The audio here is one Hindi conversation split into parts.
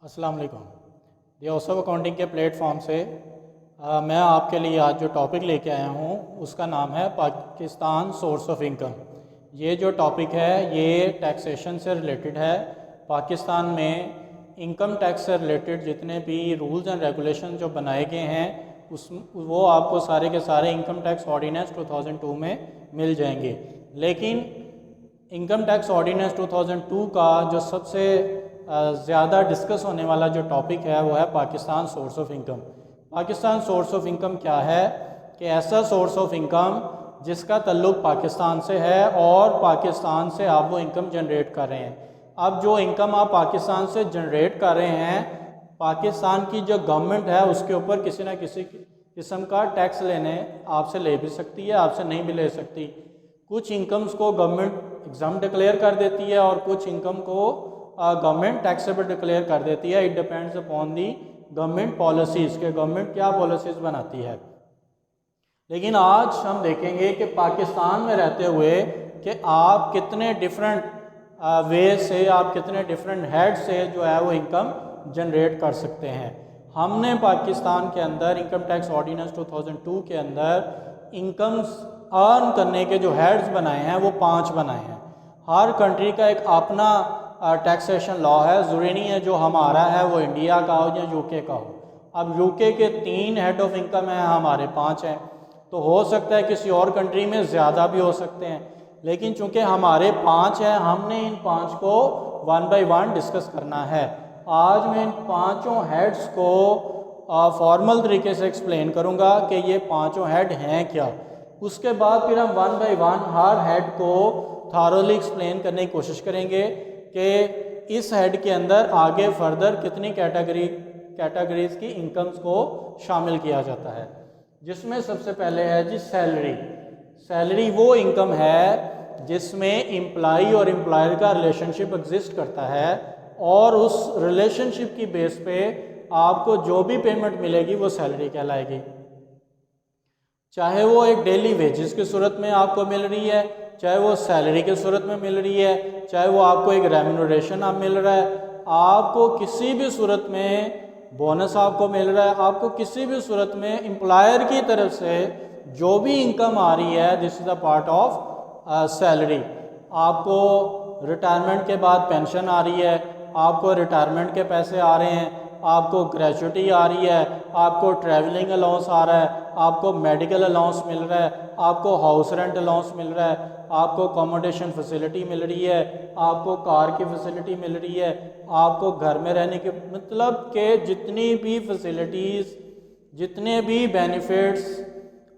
अस्सलाम वालेकुम। दी हाउस ऑफ अकाउंटिंग के प्लेटफॉर्म से मैं आपके लिए आज जो टॉपिक लेके आया हूँ उसका नाम है पाकिस्तान सोर्स ऑफ इनकम। ये जो टॉपिक है ये टैक्सेशन से रिलेटेड है। पाकिस्तान में इनकम टैक्स से रिलेटेड जितने भी रूल्स एंड रेगुलेशन जो बनाए गए हैं वो आपको सारे के सारे इनकम टैक्स ऑर्डिनेंस 2002 में मिल जाएंगे। लेकिन इनकम टैक्स ऑर्डिनेंस 2002 का जो सबसे ज़्यादा डिस्कस होने वाला जो टॉपिक है वो है Pakistan source of income. Pakistan source of income क्या है कि ऐसा सोर्स ऑफ इनकम जिसका ताल्लुक़ पाकिस्तान से है और पाकिस्तान से आप वो इनकम जनरेट कर रहे हैं। अब जो इनकम आप पाकिस्तान से जनरेट कर रहे हैं, पाकिस्तान की जो गवर्नमेंट है उसके ऊपर किसी न किसी किस्म का टैक्स लेने आपसे ले भी सकती है, आपसे नहीं भी ले सकती। कुछ इनकम्स को गवर्नमेंट एग्जाम डिक्लेयर कर देती है और कुछ इनकम को गवर्नमेंट टैक्सेबल डिक्लेयर कर देती है। It depends upon the government policies के गवर्नमेंट क्या पॉलिसीज़ बनाती है। लेकिन आज हम देखेंगे कि पाकिस्तान में रहते हुए कि आप कितने डिफरेंट वे से, आप कितने डिफरेंट हेड से जो है वो इनकम जनरेट कर सकते हैं। हमने पाकिस्तान के अंदर इनकम टैक्स ऑर्डिनेंस 2002 के अंदर इनकम्स अर्न करने के जो हेड्स बनाए हैं वो 5 बनाए हैं। हर कंट्री का एक अपना टैक्सेशन लॉ है। ज़रूरी नहीं है जो हमारा है वो इंडिया का हो या यूके का हो। अब यूके के 3 हेड ऑफ इनकम हैं, हमारे 5 हैं, तो हो सकता है किसी और कंट्री में ज़्यादा भी हो सकते हैं। लेकिन चूंकि हमारे 5 हैं, हमने इन 5 को 1 बाय 1 डिस्कस करना है। आज मैं इन 5 हेड्स को फॉर्मल तरीके से एक्सप्लेन करूँगा कि ये 5 हेड हैं क्या। उसके बाद फिर हम 1 बाय 1 हर हेड को थारोली एक्सप्लेन करने की कोशिश करेंगे कि इस हेड के अंदर आगे फर्दर कितनी कैटेगरीज की इनकम्स को शामिल किया जाता है। जिसमें सबसे पहले है जी सैलरी। सैलरी वो इनकम है जिसमें एम्प्लॉई और एम्प्लॉयर का रिलेशनशिप एग्जिस्ट करता है और उस रिलेशनशिप की बेस पे आपको जो भी पेमेंट मिलेगी वो सैलरी कहलाएगी। चाहे वो एक डेली वेजेस की सूरत में आपको मिल रही है, चाहे वो सैलरी की सूरत में मिल रही है, चाहे वो आपको एक रेम्यूनरेशन आप मिल रहा है, आपको किसी भी सूरत में बोनस आपको मिल रहा है, आपको किसी भी सूरत में एम्प्लॉयर की तरफ से जो भी इनकम आ रही है, this is a part of salary. आपको रिटायरमेंट के बाद पेंशन आ रही है, आपको रिटायरमेंट के पैसे आ रहे हैं, आपको ग्रेजुटी आ रही है, आपको ट्रैवलिंग अलाउंस आ रहा है, आपको मेडिकल अलाउंस मिल रहा है, आपको हाउस रेंट अलाउंस मिल रहा है, आपको अकोमोडेशन फैसिलिटी मिल रही है, आपको कार की फैसिलिटी मिल रही है, आपको घर में रहने की, मतलब कि जितनी भी फैसिलिटीज़, जितने भी बेनिफिट्स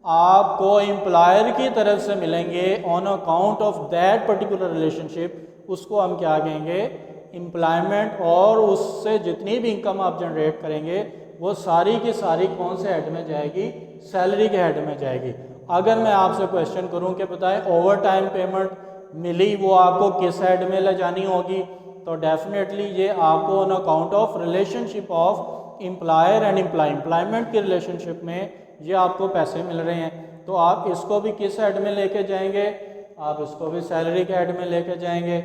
आपको एम्प्लॉयर की तरफ से मिलेंगे on account of that particular relationship, उसको हम क्या कहेंगे, एम्प्लॉयमेंट। और उससे जितनी भी इनकम आप जनरेट करेंगे वो सारी की सारी कौन से हेड में जाएगी, सैलरी के हेड में जाएगी। अगर मैं आपसे क्वेश्चन करूं कि बताएं ओवर टाइम पेमेंट मिली वो आपको किस हेड में ले जानी होगी, तो डेफिनेटली ये आपको on account of relationship of employer and employee, employment की रिलेशनशिप में ये आपको पैसे मिल रहे हैं, तो आप इसको भी किस हेड में लेके जाएंगे, आप इसको भी सैलरी के हेड में लेके जाएंगे।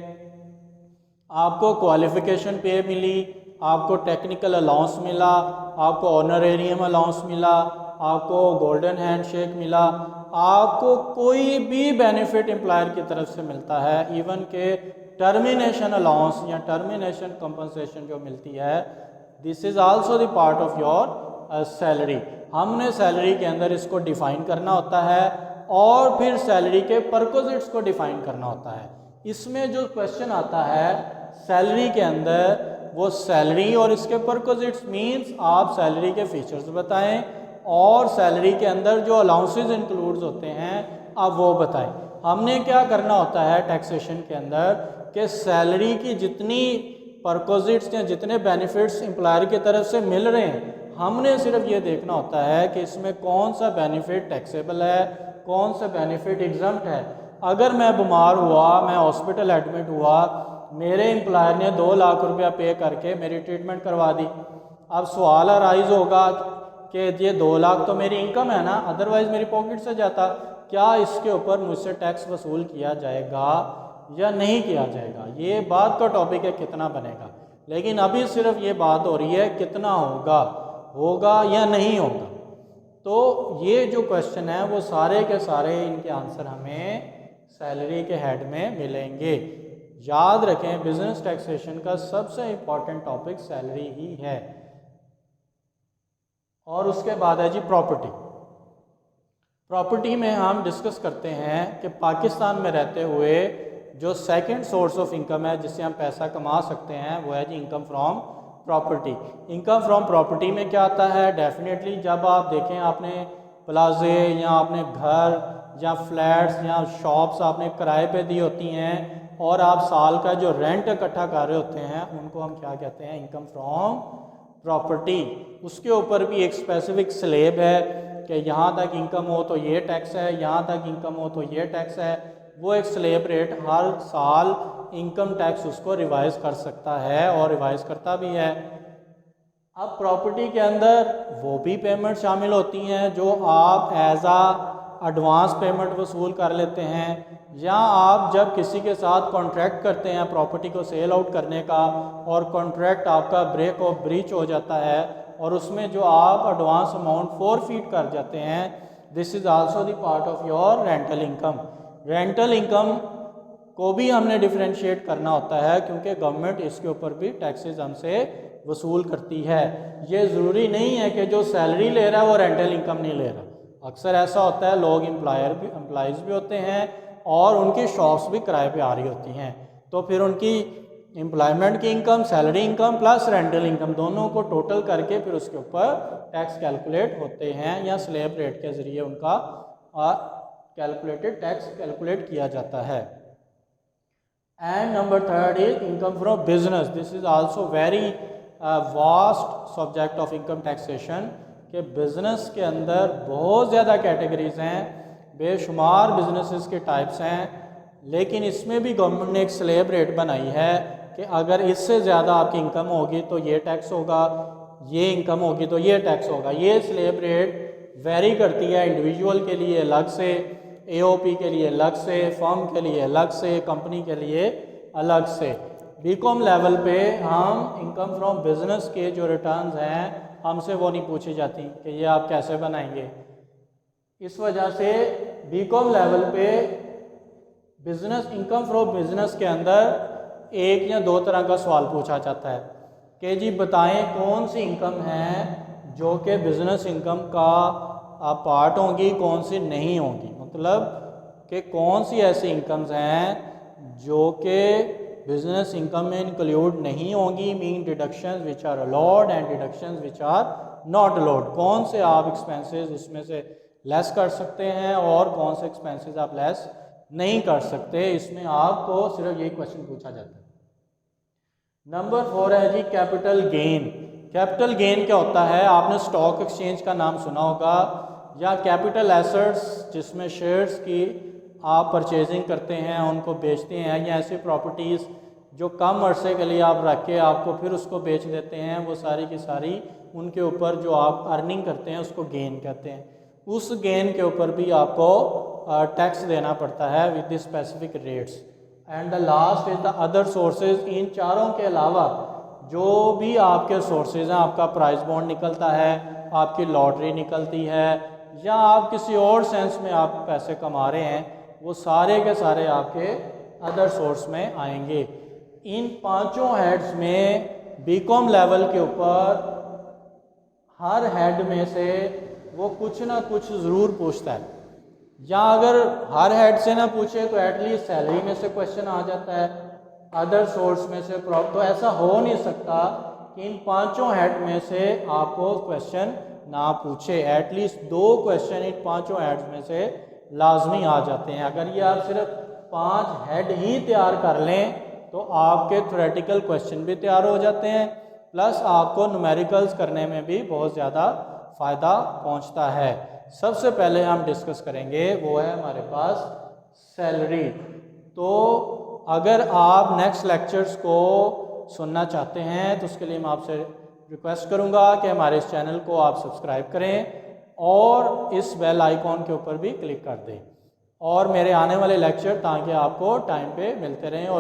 आपको क्वालिफिकेशन पे मिली, आपको टेक्निकल अलाउंस मिला, आपको ऑनरेरियम अलाउंस मिला, आपको गोल्डन हैंडशेक मिला, आपको कोई भी बेनिफिट एम्प्लॉयर की तरफ से मिलता है, इवन के टर्मिनेशन अलाउंस या टर्मिनेशन कंपनसेशन जो मिलती है, this is also the part of your salary. हमने सैलरी के अंदर इसको डिफ़ाइन करना होता है और फिर सैलरी के परक्विजिट्स को डिफ़ाइन करना होता है। इसमें जो क्वेश्चन आता है सैलरी के अंदर, वो सैलरी और इसके परक्विजिट्स मीन्स आप सैलरी के फीचर्स बताएं और सैलरी के अंदर जो अलाउंसेस इंक्लूड्स होते हैं आप वो बताएं। हमने क्या करना होता है टैक्सेशन के अंदर कि सैलरी की जितनी परक्विजिट्स या जितने बेनिफिट्स एम्प्लॉयर की तरफ से मिल रहे हैं, हमने सिर्फ ये देखना होता है कि इसमें कौन सा बेनिफिट टैक्सेबल है, कौन सा बेनिफिट एग्जम्प्ट है। अगर मैं बीमार हुआ, मैं हॉस्पिटल एडमिट हुआ, मेरे एम्प्लॉयर ने 2 लाख रुपया पे करके मेरी ट्रीटमेंट करवा दी, अब सवाल अराइज होगा कि ये 2 लाख तो मेरी इनकम है ना, अदरवाइज मेरी पॉकेट से जाता, क्या इसके ऊपर मुझसे टैक्स वसूल किया जाएगा या नहीं किया जाएगा। ये बात का टॉपिक है कितना बनेगा। लेकिन अभी सिर्फ ये बात हो रही है कितना होगा या नहीं होगा। तो ये जो क्वेश्चन है वो सारे के सारे इनके आंसर हमें सैलरी के हेड में मिलेंगे। याद रखें बिजनेस टैक्सेशन का सबसे इम्पॉर्टेंट टॉपिक सैलरी ही है। और उसके बाद है जी प्रॉपर्टी। प्रॉपर्टी में हम डिस्कस करते हैं कि पाकिस्तान में रहते हुए जो सेकंड सोर्स ऑफ इनकम है जिससे हम पैसा कमा सकते हैं वो है जी income from property. Income from property में क्या आता है? डेफिनेटली जब आप देखें आपने प्लाजे या आपने घर या फ्लैट्स या शॉप्स आपने किराए पे दी होती हैं और आप साल का जो रेंट इकट्ठा कर रहे होते हैं उनको हम क्या कहते हैं? Income from property. उसके ऊपर भी एक स्पेसिफिक स्लेब है कि यहाँ तक इनकम हो तो ये टैक्स है, यहाँ तक इनकम हो तो ये टैक्स है। वो एक स्लेब रेट हर साल इनकम टैक्स उसको रिवाइज कर सकता है और रिवाइज करता भी है। अब प्रॉपर्टी के अंदर वो भी पेमेंट शामिल होती हैं जो आप एज एडवांस पेमेंट वसूल कर लेते हैं, या आप जब किसी के साथ कॉन्ट्रैक्ट करते हैं प्रॉपर्टी को सेल आउट करने का और कॉन्ट्रैक्ट आपका ब्रेक और ब्रीच हो जाता है और उसमें जो आप एडवांस अमाउंट फॉरफीट कर जाते हैं, this is also the part of your rental income. Rental income को भी हमने डिफरेंशिएट करना होता है क्योंकि गवर्नमेंट इसके ऊपर भी टैक्सेस हमसे वसूल करती है। ये ज़रूरी नहीं है कि जो सैलरी ले रहा है वो रेंटल इनकम नहीं ले रहा। अक्सर ऐसा होता है लोग एम्प्लॉयज़ भी होते हैं और उनकी शॉप्स भी किराए पे आ रही होती हैं, तो फिर उनकी एम्प्लॉयमेंट की income, salary income plus rental income दोनों को टोटल करके फिर उसके ऊपर टैक्स कैलकुलेट होते हैं या स्लैब रेट के ज़रिए उनका कैलकुलेटेड टैक्स कैलकुलेट किया जाता है। And number third is income from business. This is also very vast subject of income taxation के बिजनेस के अंदर बहुत ज़्यादा कैटेगरीज हैं, बेशुमार बिजनेसेस के टाइप्स हैं, लेकिन इसमें भी गवर्नमेंट ने एक स्लैब रेट बनाई है कि अगर इससे ज़्यादा आपकी इनकम होगी तो ये टैक्स होगा, ये इनकम होगी तो ये टैक्स होगा। ये स्लैब रेट वेरी करती है इंडिविजुअल के लिए अलग से, एओपी के लिए अलग से, फर्म के लिए अलग से, कंपनी के लिए अलग से। बीकॉम लेवल पे हम इनकम फ्रॉम बिजनेस के जो रिटर्न्स हैं हमसे वो नहीं पूछी जाती कि ये आप कैसे बनाएंगे। इस वजह से बीकॉम लेवल पे बिजनेस इनकम फ्रॉम बिजनेस के अंदर एक या दो तरह का सवाल पूछा जाता है कि जी बताएं कौन सी इनकम है जो कि बिजनेस इनकम का पार्ट होंगी, कौन सी नहीं होंगी। मतलब कि कौन सी ऐसी इनकम्स हैं जो कि बिजनेस इनकम में इंक्लूड नहीं होंगी, mean deductions which are allowed and deductions which are not allowed. कौन से आप एक्सपेंसेस इसमें से लेस कर सकते हैं और कौन से एक्सपेंसेस आप लेस नहीं कर सकते। इसमें आपको सिर्फ यही क्वेश्चन पूछा जाता है। नंबर 4 है G capital gain. Capital gain क्या होता है? आपने स्टॉक एक्सचेंज का नाम सुना होगा, या कैपिटल एसेट्स जिसमें शेयर्स की आप परचेजिंग करते हैं, उनको बेचते हैं, या ऐसी प्रॉपर्टीज़ जो कम अरसे के लिए आप रख के आपको फिर उसको बेच देते हैं, वो सारी की सारी उनके ऊपर जो आप अर्निंग करते हैं उसको गेन कहते हैं। उस गेन के ऊपर भी आपको टैक्स देना पड़ता है with the specific rates. And the last is the other sources. इन चारों के अलावा जो भी आपके सोर्सेज हैं, आपका प्राइस बॉन्ड निकलता है, आपकी लॉटरी निकलती है, या आप किसी और सेंस में आप पैसे कमा रहे हैं, वो सारे के सारे आपके अदर सोर्स में आएंगे। इन पांचों हेड्स में बीकॉम लेवल के ऊपर हर हेड में से वो कुछ ना कुछ ज़रूर पूछता है, या अगर हर हेड से ना पूछे तो एटलीस्ट सैलरी में से क्वेश्चन आ जाता है, अदर सोर्स में से तो ऐसा हो नहीं सकता कि इन पांचों हेड में से आपको क्वेश्चन ना पूछे। एटलीस्ट 2 क्वेश्चन इन पांचों हेड्स में से लाजमी आ जाते हैं। अगर ये आप सिर्फ 5 हेड ही तैयार कर लें तो आपके थ्योरेटिकल क्वेश्चन भी तैयार हो जाते हैं, प्लस आपको न्यूमेरिकल्स करने में भी बहुत ज़्यादा फ़ायदा पहुंचता है। सबसे पहले हम डिस्कस करेंगे वो है हमारे पास सैलरी। तो अगर आप नेक्स्ट लेक्चर्स को सुनना चाहते हैं तो उसके लिए मैं आपसे रिक्वेस्ट करूंगा कि हमारे इस चैनल को आप सब्सक्राइब करें और इस बेल आइकॉन के ऊपर भी क्लिक कर दें, और मेरे आने वाले लेक्चर ताकि आपको टाइम पे मिलते रहें और